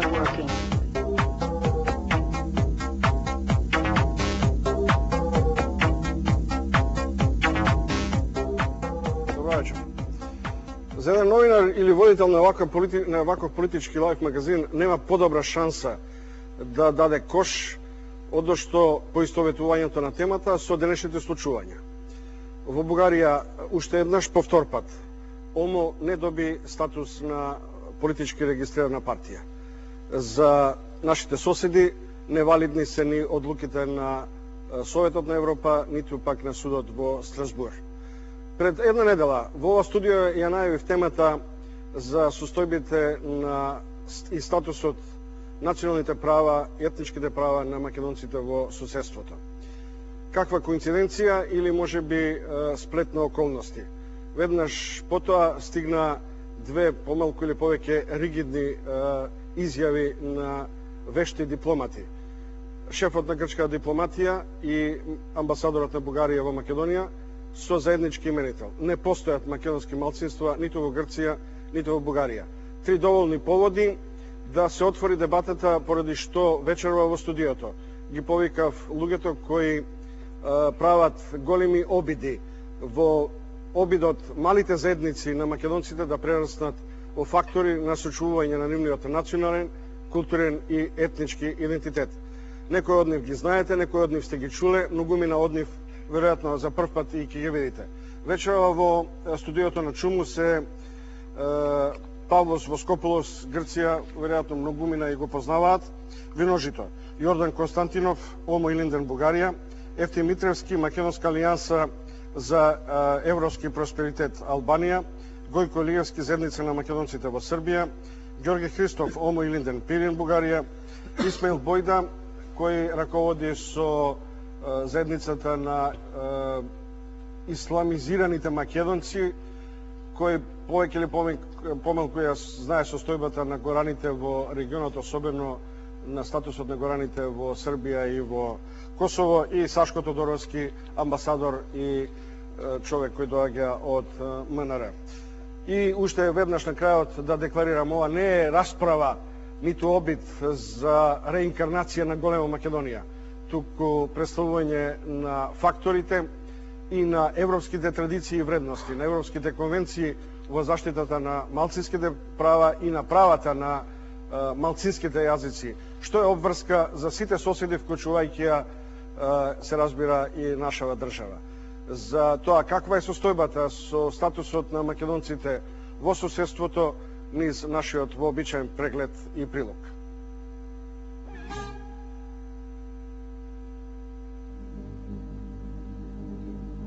program working? За еден новинар или водител на ваков политички лайф магазин нема подобра шанса да даде кош одошто поистоветувањето на темата со денешните случувања. Во Бугарија уште еднаш повторпат ОМО не доби статус на политички регистрирана партија. За нашите соседи невалидни се ни одлуките на Советот на Европа, ниту пак на судот во Страсбур. Пред една недела во ова студио ја најавив темата за состојбите на и статусот националните права и етничките права на македонците во соседството. Каква коинциденција или можеби сплет на околности. Веднаш потоа стигна две помалку или повеќе ригидни изјави на вешти дипломати. Шефот на грчка дипломатија и амбасадорот на Бугарија во Македонија со заеднички именител. Не постојат македонски малцинства ниту во Грција, ниту во Бугарија. Три доволни поводи да се отвори дебатата поради што вечерва во студиото ги повикав луѓето кои прават големи обиди во обидот малите заедници на македонците да прераснат во фактори на сочувување на нивниот национален, културен и етнички идентитет. Некој од нив ги знаете, некој од нив сте ги чуле, многумина од нив веројатно за прв пат и ќе ги видите. Вечерва во студиото на Чуму се Павлос Воскополос, Грција, веројатно многумина и го познаваат, Виножито, Јордан Константинов, ОМО Илинден, Бугарија, Ефтим Митревски, Македонска алијанса за европски просперитет, Албанија, Гојко Илиевски, Заедница на македонците во Србија, Ѓорги Христов, ОМО Илинден, Пирин, Бугарија, Исмаил Бојда, кој раководи со заедницата на исламизираните македонци, кој повеќе или помалку ја знае состојбата на гораните во регионот, особено на статусот на гораните во Србија и во Косово, и Сашко Тодоровски, амбасадор и човек кој доаѓа од МНР. И уште веднаш на крајот да декларирам, ова не е расправа, ниту обид за реинкарнација на голема Македонија, туку представување на факторите и на европските традиции и вредности, на европските конвенции во заштитата на малцинските права и на правата на малцинските јазици, што е обврска за сите соседи, вклучувајќи ја, се разбира, и нашава држава. За тоа каква е состојбата со статусот на македонците во соседството, низ нашиот вообичаен преглед и прилог.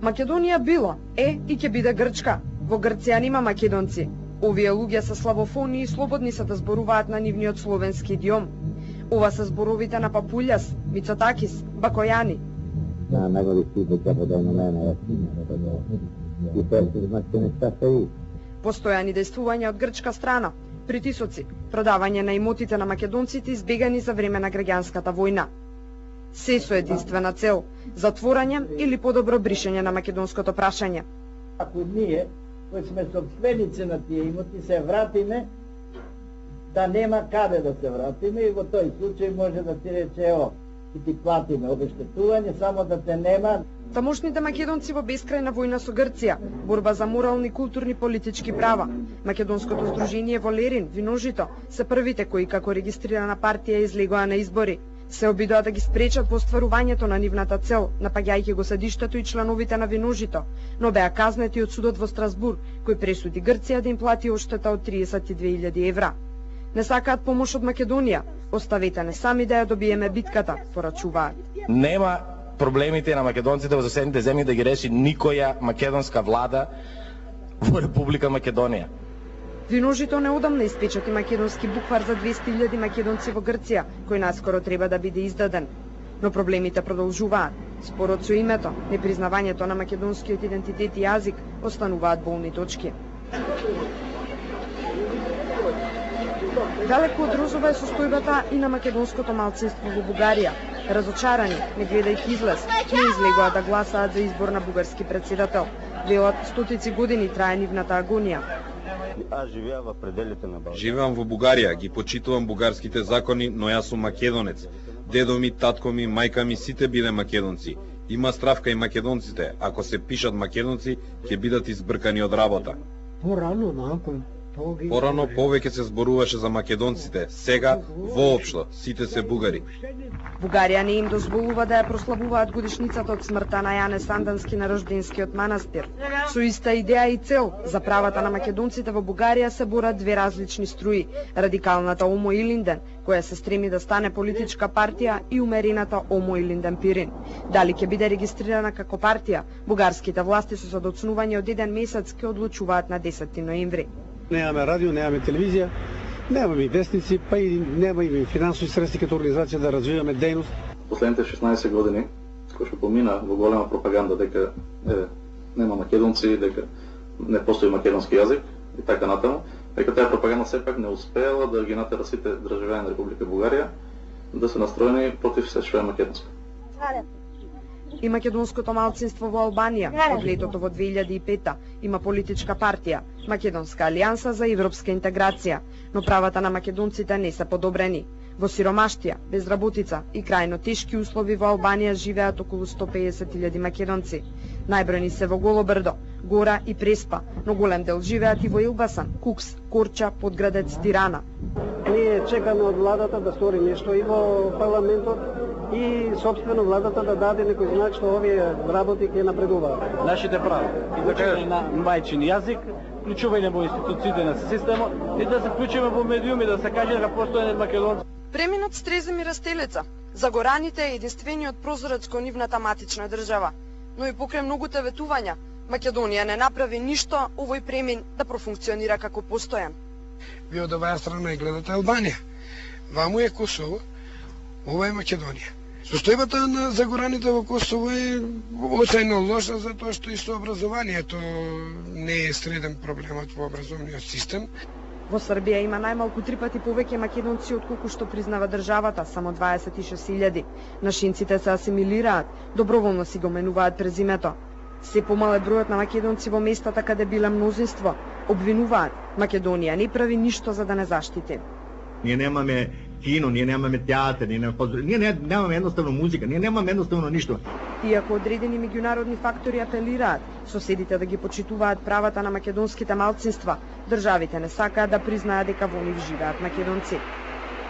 Македонија било, е и ќе биде Грчка. Во Грција нема македонци. Овие луѓе се славофони и слободни се да зборуваат на нивниот словенски идиом. Ова се зборовите на Папулјас, Мицотакис, Бакојани. Постојани дејствувања од грчка страна, притисоци, продавање на имотите на македонците избегани за време на граѓанската војна. Се со единствена цел – затворање или подобро бришење на македонското прашање. Ако ние, кои сме собственици на тие имоти, се вратиме, да нема каде да се вратиме, и во тој случај може да ти рече, ево, и ти платиме обештетување, само да те нема. Тамошните македонци во бескрајна војна со Грција, борба за морални, културни, политички права. Македонското здружение во Лерин, Виножито, се првите кои како регистрирана партија излегоа на избори. Се обидоа да ги спречат во остварувањето на нивната цел, напаѓајќи го седиштето и членовите на Виножито, но беа казнети од судот во Страсбур, кој пресуди Грција да им плати оштета од 32.000 евра. Не сакаат помош од Македонија, оставете не сами да ја добиеме битката, порачуваат. Нема проблемите на македонците во соседните земји да ги реши никоја македонска влада во Република Македонија. Виножито неодамна испечати македонски буквар за 200.000 македонци во Грција, кој наскоро треба да биде издаден. Но проблемите продолжуваат. Спорот со името, непризнавањето на македонскиот идентитет и јазик остануваат болни точки. Далеку од розова е состојбата и на македонското малцинство во Бугарија. Разочарани, не гледајќи излез, не излегоа да гласаат за избор на бугарски претседател. Велат, стотици години трае нивната агонија. Аз живея в пределите на България. Живеам во Бугарија, ги почитувам бугарските закони, но јас сум македонец. Дедо ми, татко ми, мајка ми, сите биле македонци. Има стравка и македонците. Ако се пишат македонци, ќе бидат избркани од работа. Порано повеќе се зборуваше за македонците, сега воопшто сите се бугари. Бугарија не им дозволува да ја прославуваат годишницата од смртта на Јане Сандански на рожденскиот манастир. Со иста идеја и цел, за правата на македонците во Бугарија се борат две различни струи: радикалната Омо Илинден, која се стреми да стане политичка партија, и умерената Омо Илинден Пирин. Дали ќе биде регистрирана како партија, бугарските власти со задоцнување од 1 месец ќе одлучуваат на 10 ноември. Немаме радио, немаме телевизија, немаме и вестници, па и немаме и финансови средства като организација да развиваме дејност. Последните 16 години, кој што помина во голема пропаганда дека нема македонци, дека не постои македонски јазик и така натаму, дека таа пропаганда сепак не успеала да ги натера сите државјани на Република Бугарија да се настроени против се што е македонско. И македонското малцинство во Албанија од летото во 2005 има политичка партија, Македонска алијанса за европска интеграција, но правата на македонците не се подобрени. Во сиромаштија, безработица и крајно тешки услови во Албанија живеат околу 150.000 македонци. Најбројни се во Голобрдо, Гора и Преспа, но голем дел живеат и во Илбасан, Кукс, Корча, Подградец, Тирана. Ние чекаме од владата да стори нешто и во парламентот и собствено владата да даде некој знак што овие работи ќе напредуваат. Нашите права и да кажеш на мајчин јазик, вклучување во институциите на системот и да се вклучиме во медиуми да се каже дека постојане македонци. Преминот Стрезимир Растелица за гораните е единствениот прозорец кон нивната матична држава, но и покрај многуте ветувања, Македонија не направи ништо овој премин да профункционира како постојан. Ви од оваа страна и гледате Албанија. Ваму е Косово, ова е Македонија. Состојбата на загораните во Косово е очајно лоша затоа што и со образованието не е среден проблемот во образовниот систем. Во Србија има најмалку 3 пати повеќе македонци отколку што признава државата, само 26.000. Нашинците се асимилираат, доброволно си го менуваат презимето. Се помал е бројот на македонци во местата каде биле мнозинство. Обвинуваат, Македонија не прави ништо за да не заштити. Ние немаме кино, ние немаме театар, ние немаме едноставно музика, ние немаме едноставно ништо. Иако одредени меѓународни фактори апелираат соседите да ги почитуваат правата на македонските малцинства, државите не сакаат да признаат дека во нив живеат македонци.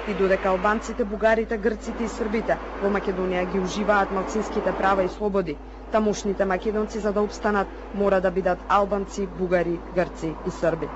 И додека албанците, бугарите, грците и србите во Македонија ги уживаат малцинските права и слободи, тамошните македонци за да обстанат мора да бидат албанци, бугари, грци и срби.